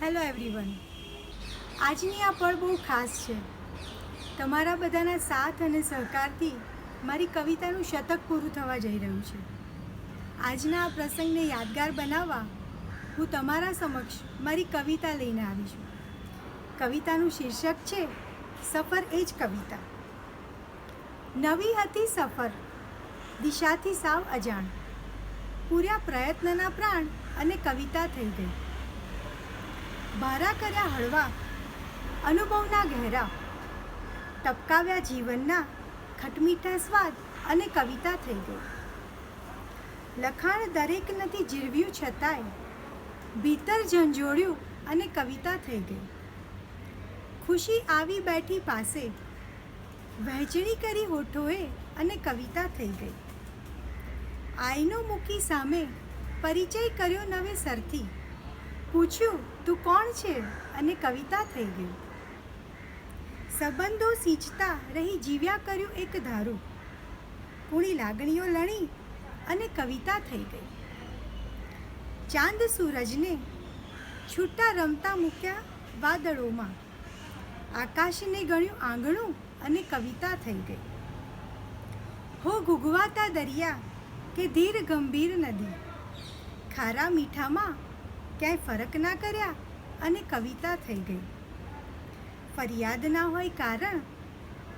Hello everyone. આજની આ પળ બહુ ખાસ છે. તમારા બધાના સાથ અને સહકારથી મારી કવિતાનું શતક પૂરું થવા જઈ રહ્યું છે. આજના આ પ્રસંગને યાદગાર બનાવવા હું તમારા સમક્ષ મારી કવિતા લઈને આવી છું. કવિતાનું શીર્ષક છે સફર એ જ કવિતા. નવી હતી સફર, દિશાથી સાવ અજાણ, પૂર્યા પ્રયત્નના પ્રાણ અને કવિતા થઈ ગઈ. ભારા કર્યા હળવા અનુભવના ગહેરા, ટપકાવ્યા જીવનના ખટમીઠા સ્વાદ અને કવિતા થઈ ગઈ. લખાણ દરેક નથી જીરવ્યું છતાંય ભીતર ઝંઝોળ્યું અને કવિતા થઈ ગઈ. ખુશી આવી બેઠી પાસે, વહેંચણી કરી હોઠોએ અને કવિતા થઈ ગઈ. આઈનો મૂકી સામે પરિચય કર્યો નવેસરથી, પૂછ્યું તું કોણ છે અને કવિતા થઈ ગઈ. સંબંધો સિંચતા રહી જીવ્યા કર્યું એક ધારું, કુણી લાગણીઓ લણી અને કવિતા થઈ ગઈ. ચાંદ સૂરજને છૂટા રમતા મૂક્યા વાદળોમાં, આકાશને ગણ્યું આંગણું અને કવિતા થઈ ગઈ. હો ઘૂઘવાતા દરિયા કે ધીર ગંભીર નદી, ખારા મીઠામાં ક્યાંય ફરક ના કર્યા અને કવિતા થઈ ગઈ. ફરિયાદ ના હોય કારણ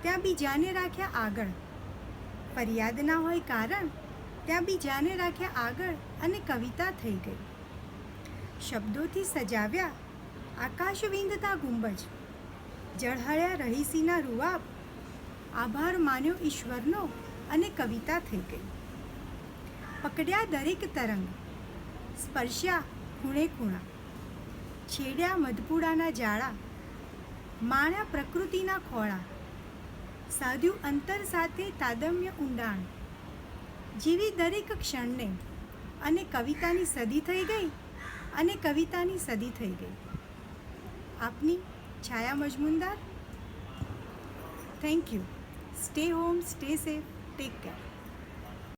ત્યાં બીજાને રાખ્યા આગળ, ફરિયાદ ના હોય કારણ ત્યાં બીજાને રાખ્યા આગળ અને કવિતા થઈ ગઈ. શબ્દોથી સજાવ્યા આકાશ વિંદતા ગુંબજ, ઝળહળ્યા રહીસીના રૂઆબ, આભાર માન્યો ઈશ્વરનો અને કવિતા થઈ ગઈ. પકડ્યા દરેક તરંગ, સ્પર્શ્યા ખૂણે ખૂણા, છેડ્યા મધપુડાના જાળા, માણ્યા પ્રકૃતિના ખોળા, સાધ્યું અંતર સાથે તાદમ્ય ઊંડાણ, જીવી દરેક ક્ષણને અને કવિતાની સદી થઈ ગઈ અને કવિતાની સદી થઈ ગઈ. આપની Chhaya Majmudar. Thank you. Stay home, stay safe, take care.